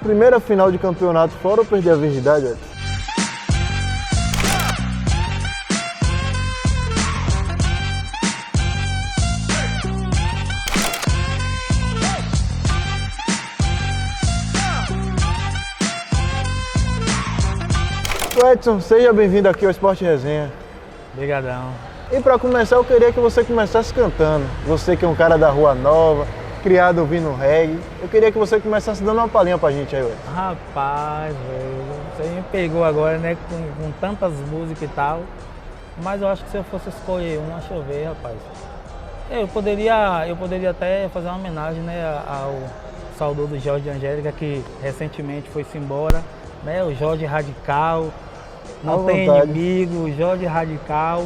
Primeira final de campeonato fora ou perder a virgindade, Edson? Edson, seja bem-vindo aqui ao Esporte Resenha. Obrigadão. E para começar, eu queria que você começasse cantando. Você que é um cara da Rua Nova, criado ouvindo reggae. Eu queria que você começasse dando uma palhinha pra gente aí, Edson. Rapaz, velho, você me pegou agora, né, com tantas músicas e tal. Mas eu acho que se eu fosse escolher uma, deixa eu ver, rapaz. Eu poderia até fazer uma homenagem, né, ao saudoso Jorge Angélica, que recentemente foi-se embora, né, o Jorge Radical. Não tem inimigo, Jorge Radical,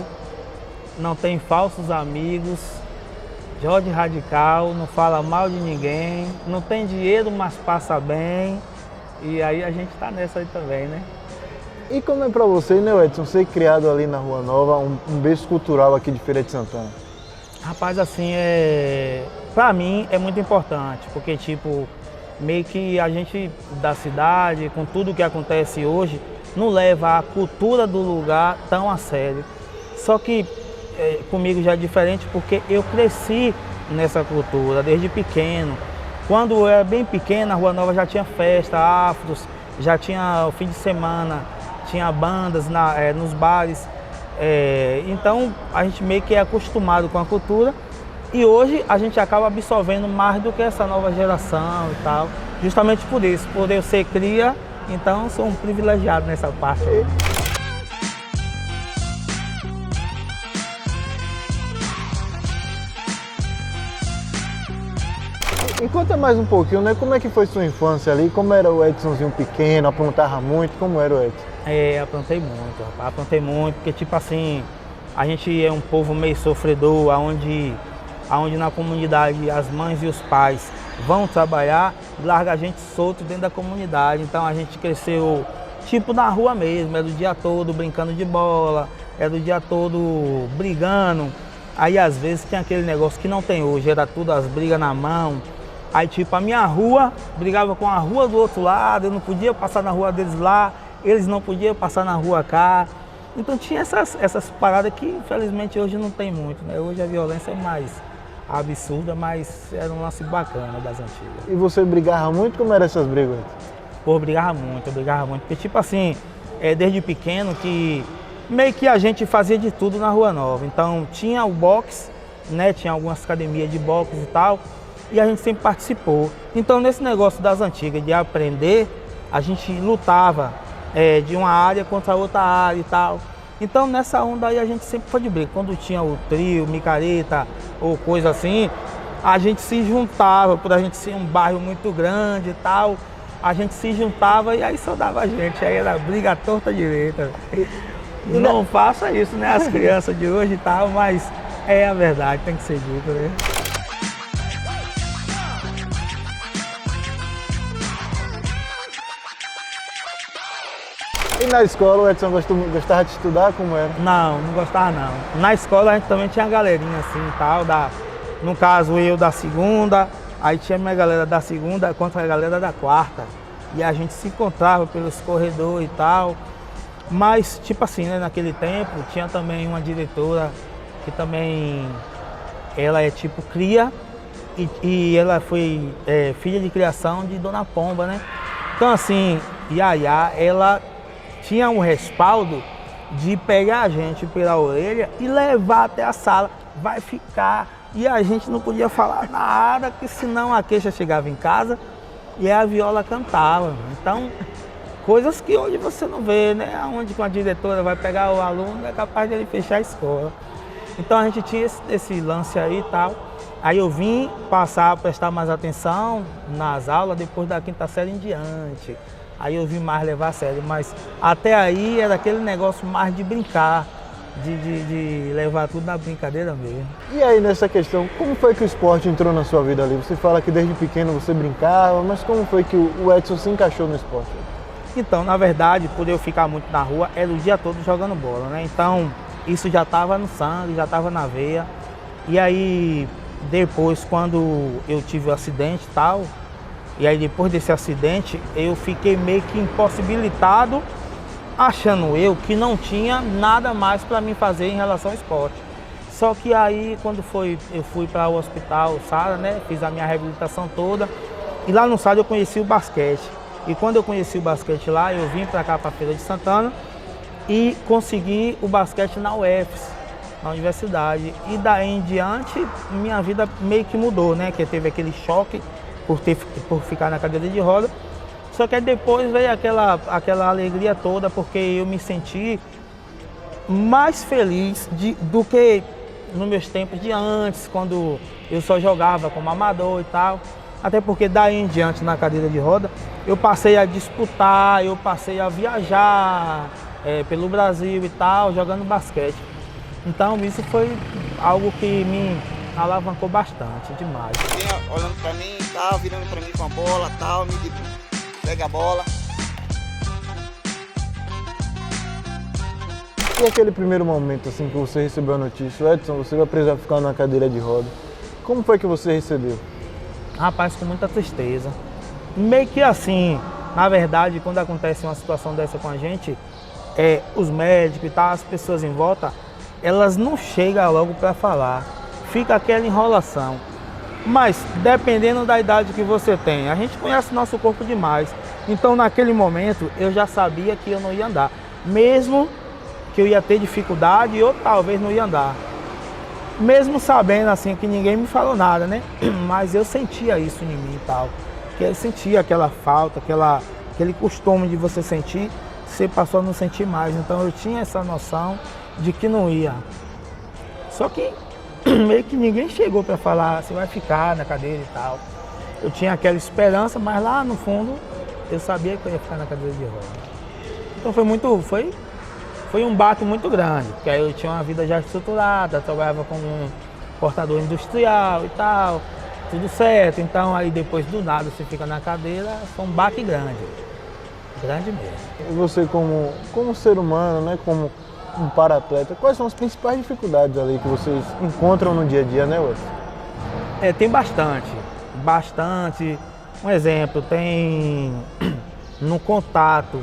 não tem falsos amigos, Jorge Radical, não fala mal de ninguém, não tem dinheiro, mas passa bem, e aí a gente tá nessa aí também, né? E como é pra você, né, Edson, ser criado ali na Rua Nova, um berço cultural aqui de Feira de Santana? Rapaz, assim, pra mim é muito importante, porque tipo, meio que a gente da cidade, com tudo que acontece hoje, não leva a cultura do lugar tão a sério. Só que comigo já é diferente porque eu cresci nessa cultura desde pequeno. Quando eu era bem pequeno, a Rua Nova já tinha festa, afros, já tinha o fim de semana, tinha bandas nos bares. Então a gente meio que é acostumado com a cultura e hoje a gente acaba absorvendo mais do que essa nova geração e tal. Justamente por isso, por eu ser cria, então sou um privilegiado nessa parte aí. E conta mais um pouquinho, né? Como é que foi sua infância ali? Como era o Edsonzinho pequeno? Aprontava muito? Como era o Edson? Aprontei muito, rapaz. Aprontei muito, porque tipo assim, a gente é um povo meio sofredor, onde na comunidade as mães e os pais vão trabalhar e larga a gente solto dentro da comunidade. Então a gente cresceu tipo na rua mesmo, do dia todo brincando de bola, do dia todo brigando. Aí às vezes tinha aquele negócio que não tem hoje, era tudo as brigas na mão. Aí tipo a minha rua brigava com a rua do outro lado, eu não podia passar na rua deles lá, eles não podiam passar na rua cá. Então tinha essas paradas que infelizmente hoje não tem muito, né? Hoje a violência é mais absurda, mas era um lance bacana das antigas. E você brigava muito? Como eram essas brigas? Pô, eu brigava muito, porque tipo assim, desde pequeno que meio que a gente fazia de tudo na Rua Nova. Então tinha o boxe, né, tinha algumas academias de boxe e tal, e a gente sempre participou. Então nesse negócio das antigas, de aprender, a gente lutava de uma área contra outra área e tal. Então nessa onda aí a gente sempre foi de briga. Quando tinha o trio, micareta ou coisa assim, a gente se juntava, por a gente ser um bairro muito grande e tal, a gente se juntava e aí só dava a gente, aí era briga à torta direita. Não faça isso, né, as crianças de hoje e tal, mas é a verdade, tem que ser dito, né? E na escola o Edson gostava de estudar, como era? Não gostava não. Na escola a gente também tinha galerinha assim e tal, no caso eu da segunda, aí tinha minha galera da segunda contra a galera da quarta. E a gente se encontrava pelos corredores e tal. Mas tipo assim, né, naquele tempo tinha também uma diretora que também, ela é tipo cria e ela foi filha de criação de Dona Pomba, né? Então assim, Yaya, ela tinha um respaldo de pegar a gente pela orelha e levar até a sala, vai ficar. E a gente não podia falar nada, que senão a queixa chegava em casa e a viola cantava. Então, coisas que hoje você não vê, né? Onde a diretora vai pegar o aluno, é capaz de ele fechar a escola. Então a gente tinha esse lance aí e tal. Aí eu vim passar a prestar mais atenção nas aulas depois da quinta série em diante. Aí eu vim mais levar a sério, mas até aí era aquele negócio mais de brincar, de levar tudo na brincadeira mesmo. E aí nessa questão, como foi que o esporte entrou na sua vida ali? Você fala que desde pequeno você brincava, mas como foi que o Edson se encaixou no esporte? Então, na verdade, por eu ficar muito na rua, era o dia todo jogando bola, né? Então, isso já estava no sangue, já estava na veia. E aí, depois, quando eu tive o acidente e tal, E aí depois desse acidente, eu fiquei meio que impossibilitado, achando eu que não tinha nada mais para mim fazer em relação ao esporte. Só que aí, quando eu fui para o hospital Sara, né, fiz a minha reabilitação toda, e lá no Sara eu conheci o basquete. E quando eu conheci o basquete lá, eu vim para cá, para Feira de Santana, e consegui o basquete na UFS, na universidade. E daí em diante, minha vida meio que mudou, né, que teve aquele choque por ficar na cadeira de roda. Só que aí depois veio aquela alegria toda, porque eu me senti mais feliz do que nos meus tempos de antes, quando eu só jogava como amador e tal. Até porque daí em diante, na cadeira de roda, eu passei a disputar, eu passei a viajar pelo Brasil e tal, jogando basquete. Então isso foi algo que me alavancou bastante, demais. Vinha olhando pra mim e tal, virando pra mim com a bola e tal, me pega a bola. E aquele primeiro momento assim que você recebeu a notícia, Edson, você vai precisar ficar na cadeira de roda. Como foi que você recebeu? Rapaz, com muita tristeza. Meio que assim, na verdade, quando acontece uma situação dessa com a gente, os médicos e tal, as pessoas em volta, elas não chegam logo para falar. Fica aquela enrolação. Mas, dependendo da idade que você tem, a gente conhece nosso corpo demais. Então, naquele momento, eu já sabia que eu não ia andar. Mesmo que eu ia ter dificuldade ou talvez não ia andar. Mesmo sabendo assim que ninguém me falou nada, né? Mas eu sentia isso em mim e tal. Que eu sentia aquela falta, aquele costume de você sentir, você passou a não sentir mais. Então eu tinha essa noção de que não ia. Só que meio que ninguém chegou para falar, você vai ficar na cadeira e tal. Eu tinha aquela esperança, mas lá no fundo eu sabia que eu ia ficar na cadeira de roda. Então foi um baque muito grande, porque aí eu tinha uma vida já estruturada, trabalhava como um portador industrial e tal, tudo certo. Então aí depois do nada você fica na cadeira, foi um baque grande, grande mesmo. E você como ser humano, né, como um para-atleta, quais são as principais dificuldades ali que vocês encontram no dia a dia, né, Edson? Tem bastante. Um exemplo, tem no contato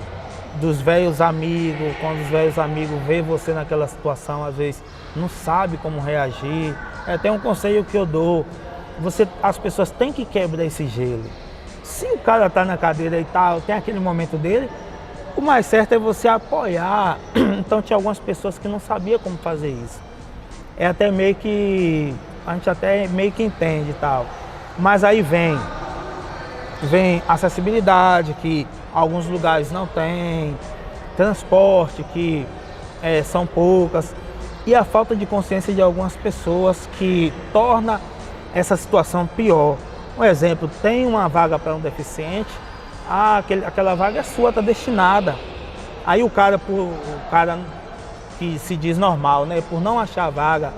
dos velhos amigos, quando os velhos amigos veem você naquela situação, às vezes não sabe como reagir. Tem um conselho que eu dou, as pessoas têm que quebrar esse gelo. Se o cara está na cadeira e tal, tem aquele momento dele, o mais certo é você apoiar. Então tinha algumas pessoas que não sabiam como fazer isso. Até meio que, a gente até meio que entende e tal. Mas aí vem acessibilidade, que alguns lugares não tem, transporte, que são poucas, e a falta de consciência de algumas pessoas que torna essa situação pior. Um exemplo, tem uma vaga para um deficiente, aquela vaga é sua, está destinada. Aí o cara que se diz normal, né, por não achar vaga,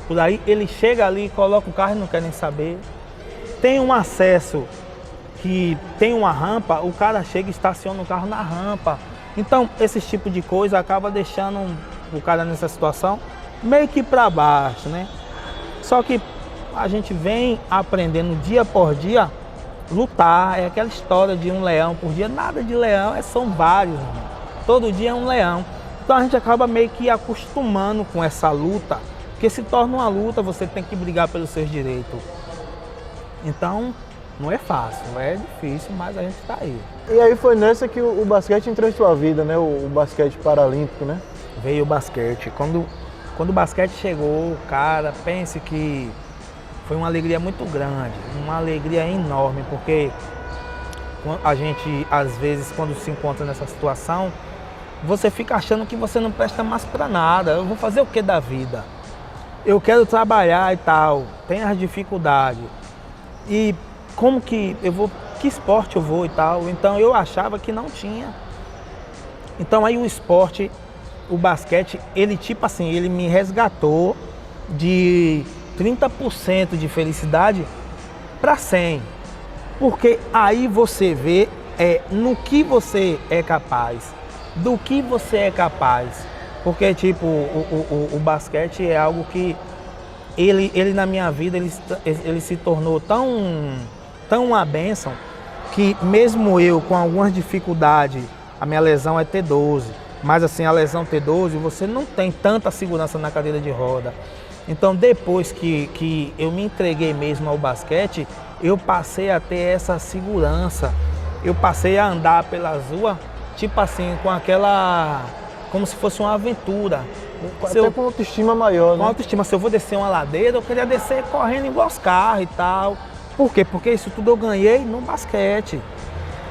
por aí ele chega ali, coloca o carro e não quer nem saber. Tem um acesso que tem uma rampa, o cara chega e estaciona o carro na rampa. Então, esse tipo de coisa acaba deixando o cara nessa situação meio que para baixo, né? Só que a gente vem aprendendo dia por dia lutar. É aquela história de um leão por dia, nada de leão, são vários, irmão. Todo dia é um leão. Então a gente acaba meio que acostumando com essa luta, porque se torna uma luta, você tem que brigar pelos seus direitos. Então, não é fácil, é difícil, mas a gente está aí. E aí foi nessa que o basquete entrou em sua vida, né? O basquete paralímpico, né? Veio o basquete. Quando o basquete chegou, cara, pense que foi uma alegria muito grande, uma alegria enorme, porque a gente, às vezes, quando se encontra nessa situação, você fica achando que você não presta mais para nada. Eu vou fazer o que da vida? Eu quero trabalhar e tal, tem as dificuldades. E como que eu vou, que esporte eu vou e tal? Então eu achava que não tinha. Então aí o esporte, o basquete, ele ele me resgatou de 30% de felicidade para 100%. Porque aí você vê no que você é capaz, do que você é capaz. Porque tipo, o basquete é algo que ele na minha vida, ele se tornou tão uma bênção, que mesmo eu com algumas dificuldades, a minha lesão é T12, mas assim, a lesão T12, você não tem tanta segurança na cadeira de roda. Então depois que eu me entreguei mesmo ao basquete, eu passei a ter essa segurança. Eu passei a andar pelas ruas, tipo assim, com aquela, como se fosse uma aventura. Até com autoestima maior, né? Com autoestima, se eu vou descer uma ladeira, eu queria descer correndo igual os carros e tal. Por quê? Porque isso tudo eu ganhei no basquete.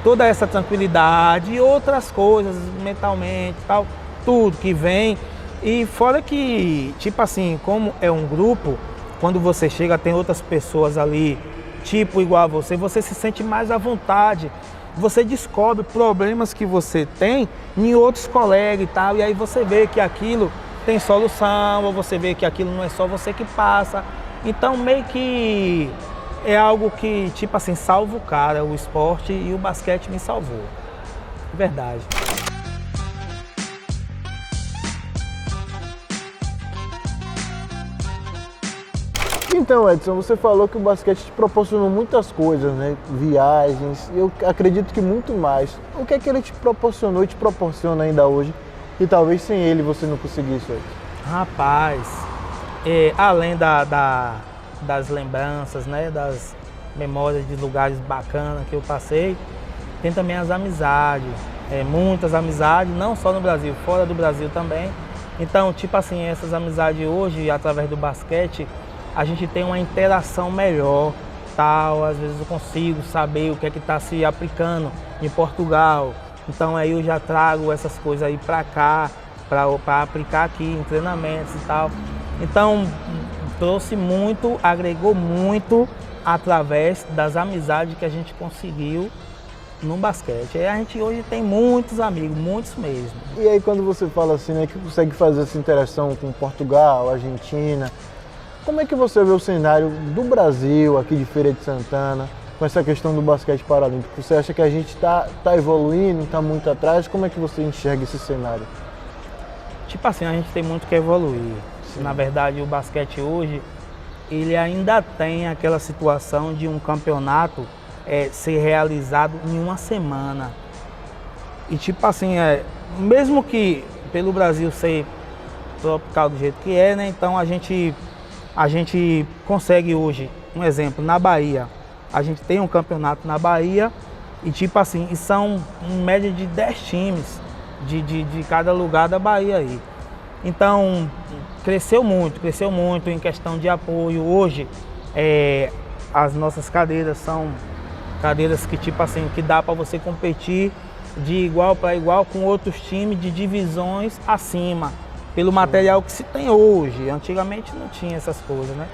Toda essa tranquilidade e outras coisas, mentalmente e tal, tudo que vem. E fora que, tipo assim, como é um grupo, quando você chega, tem outras pessoas ali, tipo igual a você se sente mais à vontade. Você descobre problemas que você tem em outros colegas e tal, e aí você vê que aquilo tem solução, ou você vê que aquilo não é só você que passa. Então meio que é algo que, tipo assim, salva o cara, o esporte, e o basquete me salvou. Verdade. Então, Edson, você falou que o basquete te proporcionou muitas coisas, né? Viagens, eu acredito que muito mais. O que é que ele te proporcionou e te proporciona ainda hoje? E talvez sem ele você não conseguisse hoje. Rapaz, além das lembranças, né? Das memórias de lugares bacanas que eu passei, tem também as amizades. Muitas amizades, não só no Brasil, fora do Brasil também. Então, tipo assim, essas amizades hoje, através do basquete, a gente tem uma interação melhor, tal. Às vezes eu consigo saber o que é que está se aplicando em Portugal. Então aí eu já trago essas coisas aí para cá, para aplicar aqui em treinamentos e tal. Então trouxe muito, agregou muito através das amizades que a gente conseguiu no basquete. E a gente hoje tem muitos amigos, muitos mesmo. E aí quando você fala assim, né, que consegue fazer essa interação com Portugal, Argentina, como é que você vê o cenário do Brasil, aqui de Feira de Santana, com essa questão do basquete paralímpico? Você acha que a gente está evoluindo, está muito atrás? Como é que você enxerga esse cenário? Tipo assim, a gente tem muito que evoluir. Sim. Na verdade, o basquete hoje, ele ainda tem aquela situação de um campeonato ser realizado em uma semana. E tipo assim, mesmo que pelo Brasil ser tropical do jeito que é, né? Então a gente consegue hoje, um exemplo, na Bahia. A gente tem um campeonato na Bahia e tipo assim, e são em média de 10 times de cada lugar da Bahia aí. Então, cresceu muito em questão de apoio. Hoje, as nossas cadeiras são cadeiras que tipo assim, que dá para você competir de igual para igual com outros times de divisões acima. Pelo material que se tem hoje. Antigamente não tinha essas coisas, né?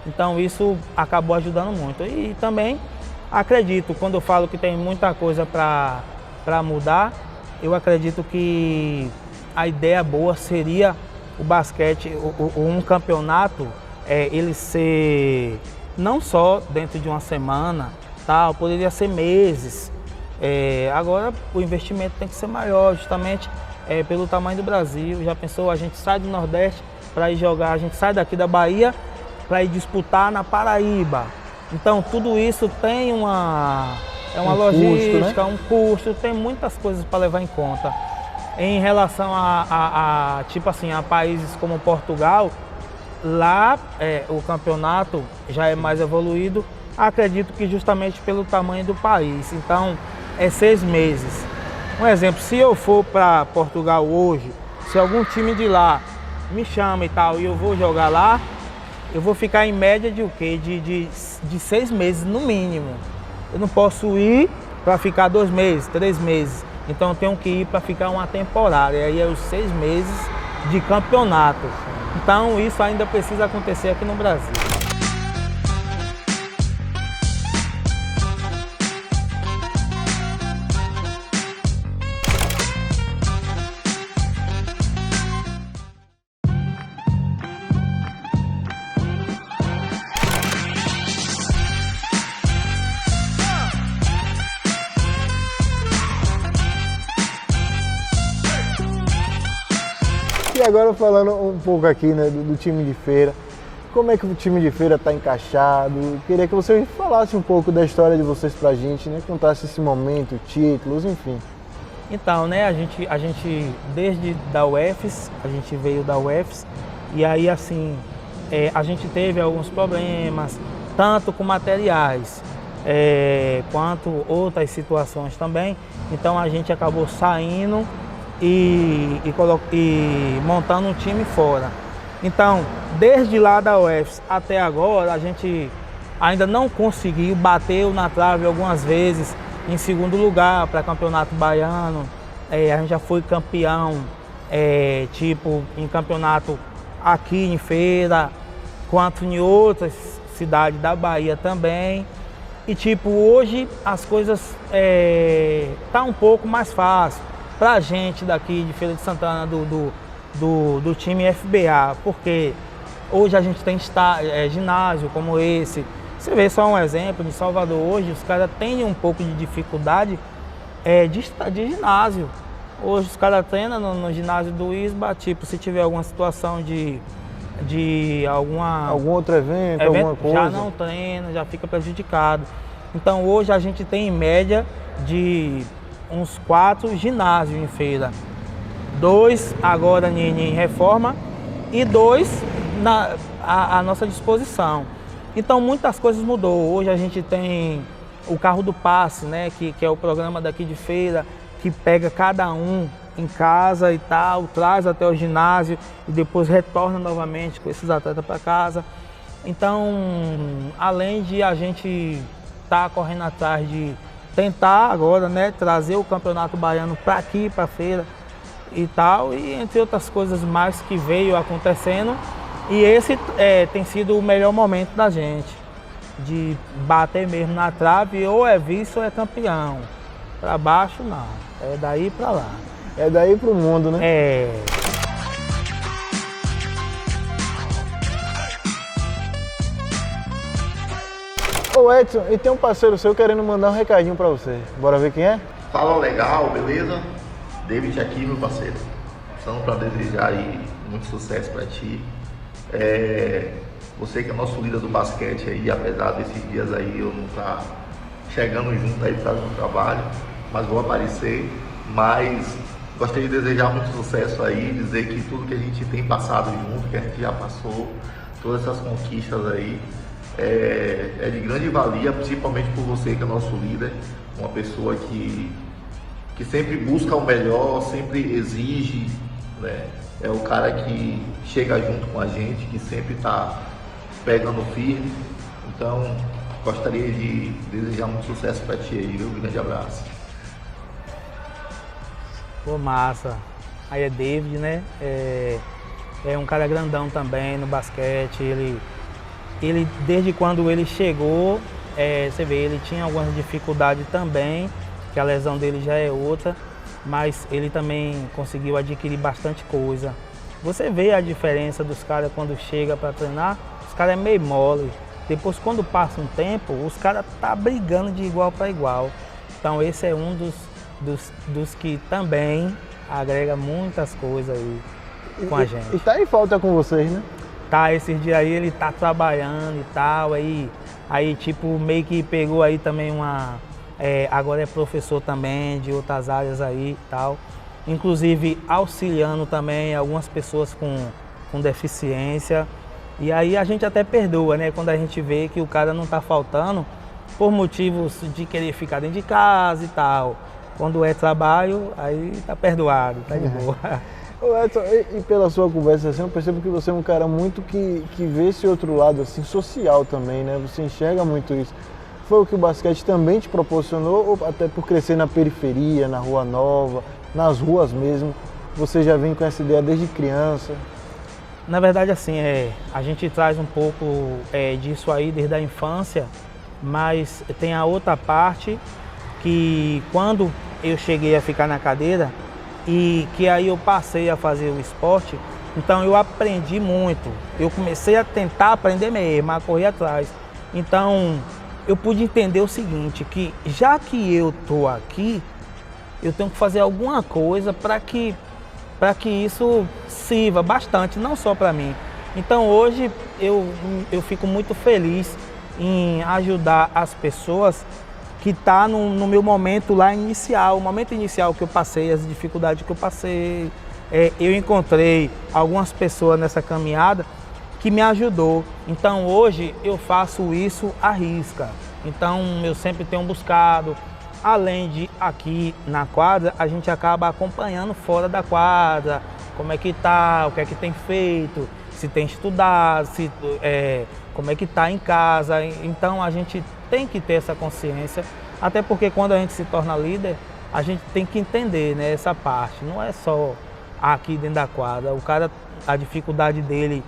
Então isso acabou ajudando muito. E também acredito, quando eu falo que tem muita coisa para mudar, eu acredito que a ideia boa seria o basquete, um campeonato, ele ser não só dentro de uma semana, tal, poderia ser meses. Agora o investimento tem que ser maior, justamente pelo tamanho do Brasil. Já pensou, a gente sai do Nordeste para ir jogar, a gente sai daqui da Bahia para ir disputar na Paraíba. Então tudo isso tem uma logística, custo, né? Um custo, tem muitas coisas para levar em conta. Em relação tipo assim, a países como Portugal, lá o campeonato já é mais evoluído, acredito que justamente pelo tamanho do país. Então é 6 meses. Um exemplo, se eu for para Portugal hoje, se algum time de lá me chama e tal, e eu vou jogar lá, eu vou ficar em média de o quê? De 6 meses no mínimo. Eu não posso ir para ficar 2 meses, 3 meses. Então eu tenho que ir para ficar uma temporada. E aí é os 6 meses de campeonato. Então isso ainda precisa acontecer aqui no Brasil. E agora falando um pouco aqui, né, do time de Feira, como é que o time de feira está encaixado? Queria que você falasse um pouco da história de vocês pra gente, né? Contasse esse momento, títulos, enfim. Então, né, a gente desde da UFES, a gente veio da UFES, e aí assim, a gente teve alguns problemas, tanto com materiais, quanto outras situações também. Então a gente acabou saindo e montando um time fora. Então, desde lá da UFES até agora, a gente ainda não conseguiu, bateu na trave algumas vezes em segundo lugar para campeonato baiano. A gente já foi campeão, tipo, em campeonato aqui em Feira, quanto em outras cidades da Bahia também. E tipo, hoje as coisas tá um pouco mais fácil pra gente daqui de Feira de Santana, do time FBA, porque hoje a gente tem ginásio como esse. Você vê só um exemplo, de Salvador hoje, os caras têm um pouco de dificuldade de ginásio. Hoje os caras treinam no ginásio do ISBA, tipo, se tiver alguma situação de algum outro evento, alguma coisa, já não treina, já fica prejudicado. Então hoje a gente tem em média de uns 4 ginásios em Feira. 2 agora em reforma e 2 à nossa disposição. Então muitas coisas mudou. Hoje a gente tem o carro do passe, né, que é o programa daqui de Feira, que pega cada um em casa e tal, traz até o ginásio e depois retorna novamente com esses atletas para casa. Então, além de a gente estar correndo atrás de tentar agora, né, trazer o Campeonato Baiano para aqui, para Feira e tal, e entre outras coisas mais que veio acontecendo, e esse tem sido o melhor momento da gente, de bater mesmo na trave, ou é vice ou é campeão. Para baixo não, é daí para lá. É daí pro mundo, né? Ô Edson, e tem um parceiro seu querendo mandar um recadinho pra você. Bora ver quem é? Fala, legal, beleza? David aqui, meu parceiro. Só para desejar aí muito sucesso pra ti. Você que é nosso líder do basquete aí, apesar desses dias aí eu não tá chegando junto aí por causa do trabalho, mas vou aparecer. Mas gostaria de desejar muito sucesso aí, dizer que tudo que a gente tem passado junto, que a gente já passou, todas essas conquistas aí, é de grande valia, principalmente por você que é nosso líder, uma pessoa que sempre busca o melhor, sempre exige, né? É o cara que chega junto com a gente, que sempre está pegando firme. Então, gostaria de desejar muito sucesso para ti aí, viu? Um grande abraço. Pô, massa. Aí é David, né? É um cara grandão também no basquete. Ele desde quando ele chegou, você vê, ele tinha algumas dificuldades também, que a lesão dele já é outra, mas ele também conseguiu adquirir bastante coisa. Você vê a diferença dos caras quando chega para treinar, os caras é meio mole. Depois, quando passa um tempo, os caras tá brigando de igual para igual. Então esse é um dos que também agrega muitas coisas aí com a gente. E tá em falta com vocês, né? Tá, esses dias aí ele tá trabalhando e tal, aí tipo meio que pegou aí também agora é professor também de outras áreas aí e tal. Inclusive auxiliando também algumas pessoas com deficiência. E aí a gente até perdoa, né? Quando a gente vê que o cara não tá faltando por motivos de querer ficar dentro de casa e tal. Quando é trabalho, aí tá perdoado, tá de boa. Ô Edson, e pela sua conversa assim, eu percebo que você é um cara muito que vê esse outro lado assim, social também, né? Você enxerga muito isso. Foi o que o basquete também te proporcionou, ou até por crescer na periferia, na Rua Nova, nas ruas mesmo, você já vem com essa ideia desde criança? Na verdade, assim, a gente traz um pouco disso aí desde a infância, mas tem a outra parte que quando eu cheguei a ficar na cadeira e que aí eu passei a fazer o esporte, então eu aprendi muito. Eu comecei a tentar aprender mesmo, a correr atrás. Então eu pude entender o seguinte, que já que eu tô aqui, eu tenho que fazer alguma coisa para que isso sirva bastante, não só para mim, Então hoje eu fico muito feliz em ajudar as pessoas que estão no meu momento lá inicial, o momento inicial que eu passei, as dificuldades que eu passei. Eu encontrei algumas pessoas nessa caminhada que me ajudou. Então hoje eu faço isso à risca. Então eu sempre tenho buscado, além de aqui na quadra, a gente acaba acompanhando fora da quadra, como é que tá, o que é que tem feito, se tem estudado, como é que tá em casa. Então a gente tem que ter essa consciência, até porque quando a gente se torna líder, a gente tem que entender, né, essa parte. Não é só aqui dentro da quadra. O cara, a dificuldade dele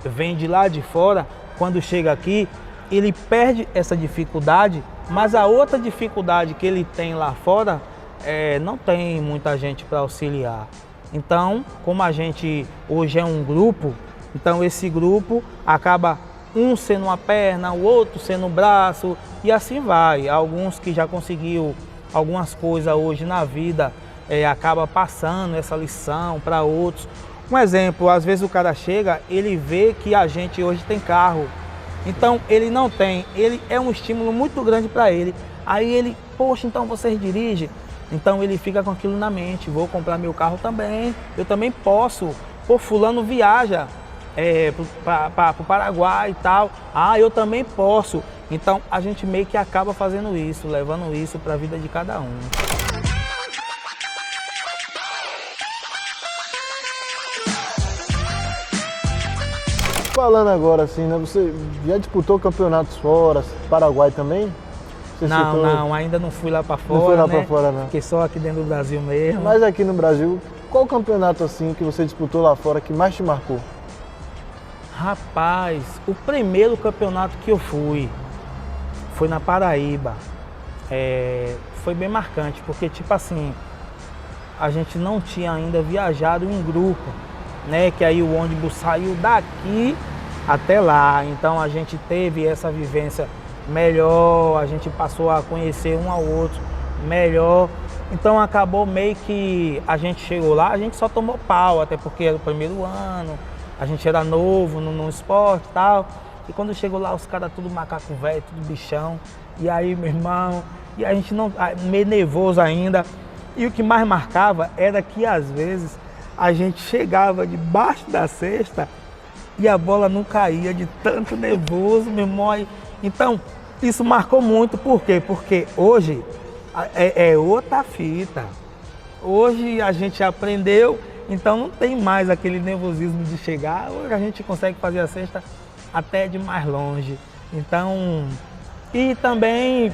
vem de lá de fora, quando chega aqui, ele perde essa dificuldade, mas a outra dificuldade que ele tem lá fora, não tem muita gente para auxiliar. Então, como a gente hoje é um grupo, então esse grupo acaba um sendo uma perna, o outro sendo um braço, e assim vai. Alguns que já conseguiu algumas coisas hoje na vida, acaba passando essa lição para outros. Um exemplo, às vezes o cara chega, ele vê que a gente hoje tem carro, então ele não tem, ele é um estímulo muito grande para ele. Aí ele, poxa, então vocês dirigem? Então ele fica com aquilo na mente, vou comprar meu carro também, eu também posso. Pô, fulano viaja para o Paraguai e tal, eu também posso. Então a gente meio que acaba fazendo isso, levando isso para a vida de cada um. Falando agora assim, né, você já disputou campeonatos fora, Paraguai também? Você citou... Não, ainda não fui lá para fora, não foi lá né? para fora, não. Fiquei só aqui dentro do Brasil mesmo. Mas aqui no Brasil, qual campeonato assim que você disputou lá fora que mais te marcou? Rapaz, o primeiro campeonato que eu fui foi na Paraíba. Foi bem marcante, porque tipo assim, a gente não tinha ainda viajado em grupo, né? Que aí o ônibus saiu daqui até lá. Então a gente teve essa vivência melhor, a gente passou a conhecer um ao outro melhor. Então acabou meio que a gente chegou lá, a gente só tomou pau, até porque era o primeiro ano, a gente era novo no esporte e tal. E quando chegou lá, os caras tudo macaco velho, tudo bichão. E aí, meu irmão, e a gente não, meio nervoso ainda. E o que mais marcava era que às vezes a gente chegava debaixo da cesta e a bola não caía de tanto nervoso, meu irmão. Então, isso marcou muito. Por quê? Porque hoje é outra fita. Hoje a gente aprendeu, então não tem mais aquele nervosismo de chegar. Hoje a gente consegue fazer a cesta até de mais longe. Então, e também,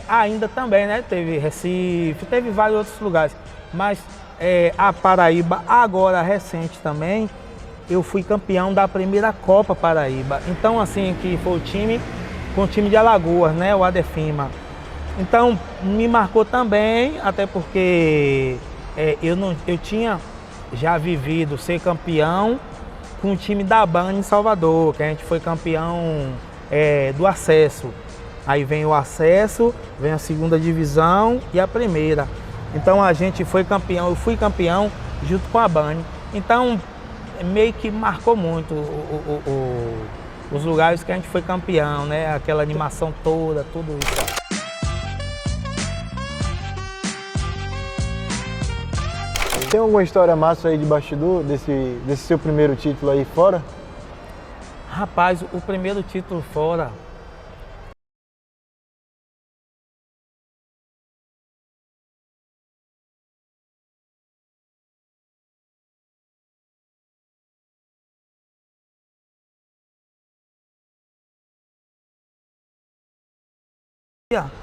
ainda também, né? Teve Recife, teve vários outros lugares. Mas a Paraíba, agora recente também, eu fui campeão da primeira Copa Paraíba. Então, assim, que foi com o time de Alagoas, né? O Adefima. Então, me marcou também, até porque eu tinha já vivido ser campeão com o time da Band em Salvador, que a gente foi campeão do acesso. Aí vem o acesso, vem a segunda divisão e a primeira. Então a gente foi campeão, eu fui campeão junto com a Band. Então meio que marcou muito os lugares que a gente foi campeão, né? Aquela animação toda, tudo isso. Tem alguma história massa aí de bastidor desse seu primeiro título aí fora? Rapaz, o primeiro título fora,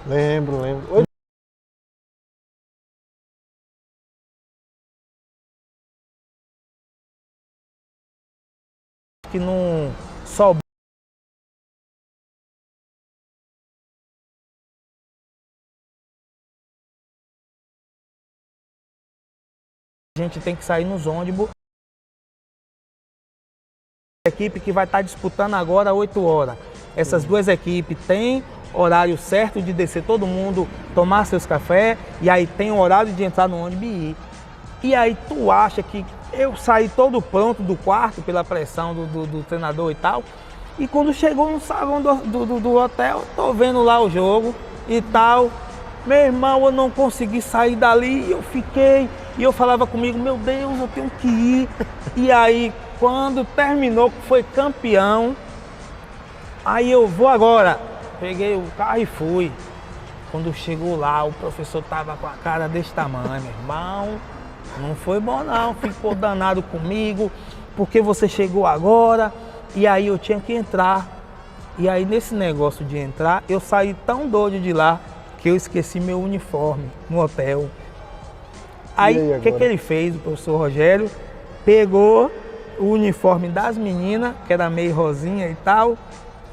Lembro. Oi? que não só a gente tem que sair nos ônibus. A equipe que vai estar disputando agora 8 horas. Essas duas equipes têm horário certo de descer todo mundo, tomar seus cafés, e aí tem o horário de entrar no ônibus e ir. E aí tu acha que eu saí todo pronto do quarto pela pressão do treinador e tal. E quando chegou no salão do hotel, tô vendo lá o jogo e tal. Meu irmão, eu não consegui sair dali, eu fiquei, e eu falava comigo, meu Deus, eu tenho que ir. E aí, quando terminou, que foi campeão, aí eu vou agora. Peguei o carro e fui. Quando chegou lá, o professor tava com a cara desse tamanho, meu irmão. Não foi bom não, ficou danado comigo, porque você chegou agora, e aí eu tinha que entrar. E aí nesse negócio de entrar, eu saí tão doido de lá, que eu esqueci meu uniforme no hotel. Aí o que ele fez, o professor Rogério, pegou o uniforme das meninas, que era meio rosinha e tal,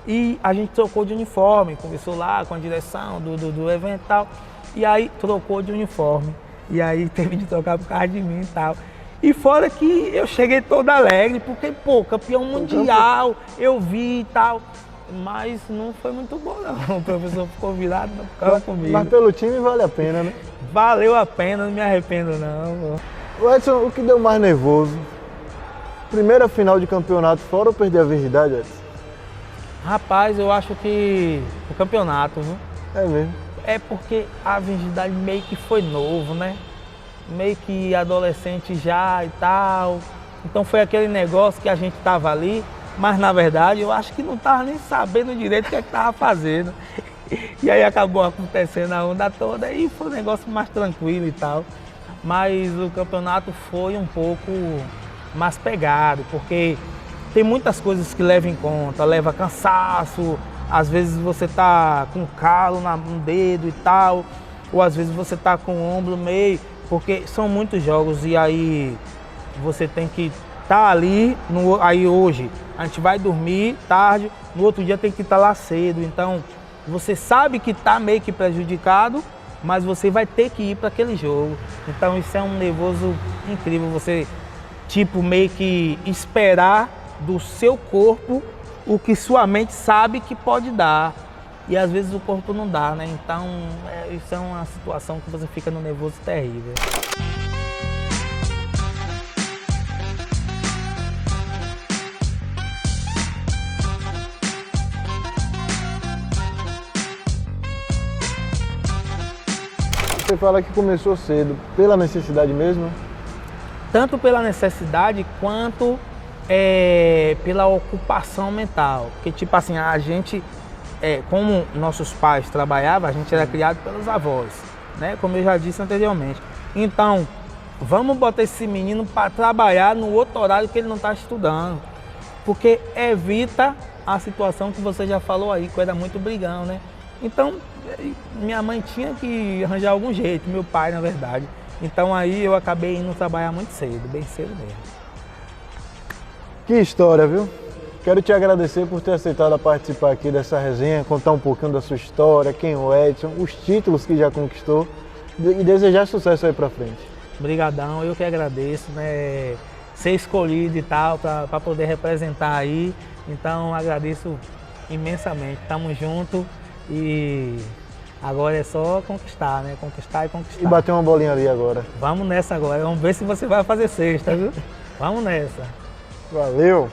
e a gente trocou de uniforme, conversou lá com a direção do evento e tal, e aí trocou de uniforme. E aí teve de trocar por causa de mim e tal. E fora que eu cheguei todo alegre, porque, pô, campeão mundial, eu vi e tal. Mas não foi muito bom não, o professor ficou virado no campo comigo. Mas pelo time vale a pena, né? Valeu a pena, não me arrependo não. O Edson, o que deu mais nervoso? Primeira final de campeonato fora ou perder a virgindade, Edson? Rapaz, eu acho que o campeonato, viu? É mesmo. É porque a virgindade meio que foi novo, né? Meio que adolescente já e tal. Então foi aquele negócio que a gente tava ali, mas na verdade eu acho que não tava nem sabendo direito o que é que tava fazendo. E aí acabou acontecendo a onda toda e foi um negócio mais tranquilo e tal. Mas o campeonato foi um pouco mais pegado, porque tem muitas coisas que levam em conta, leva cansaço, às vezes você tá com calo no dedo e tal, ou às vezes você tá com o ombro meio, porque são muitos jogos e aí você tem que estar ali, aí hoje a gente vai dormir tarde, no outro dia tem que estar lá cedo, então você sabe que tá meio que prejudicado, mas você vai ter que ir para aquele jogo. Então isso é um nervoso incrível, você tipo meio que esperar do seu corpo o que sua mente sabe que pode dar. E às vezes o corpo não dá, né? Então isso é uma situação que você fica no nervoso terrível. Você fala que começou cedo, pela necessidade mesmo? Tanto pela necessidade quanto pela ocupação mental. Porque tipo assim, a gente, como nossos pais trabalhavam, a gente era criado pelos avós, né? Como eu já disse anteriormente. Então, vamos botar esse menino para trabalhar no outro horário que ele não está estudando. Porque evita a situação que você já falou aí, que era muito brigão, né? Então, minha mãe tinha que arranjar algum jeito, meu pai, na verdade. Então aí eu acabei indo trabalhar muito cedo, bem cedo mesmo. Que história, viu? Quero te agradecer por ter aceitado participar aqui dessa resenha, contar um pouquinho da sua história, quem é o Edson, os títulos que já conquistou e desejar sucesso aí pra frente. Obrigadão, eu que agradeço, né? Ser escolhido e tal, para poder representar aí. Então agradeço imensamente. Tamo junto e agora é só conquistar, né? Conquistar e conquistar. E bater uma bolinha ali agora. Vamos nessa agora, vamos ver se você vai fazer sexta, viu? Vamos nessa. Valeu!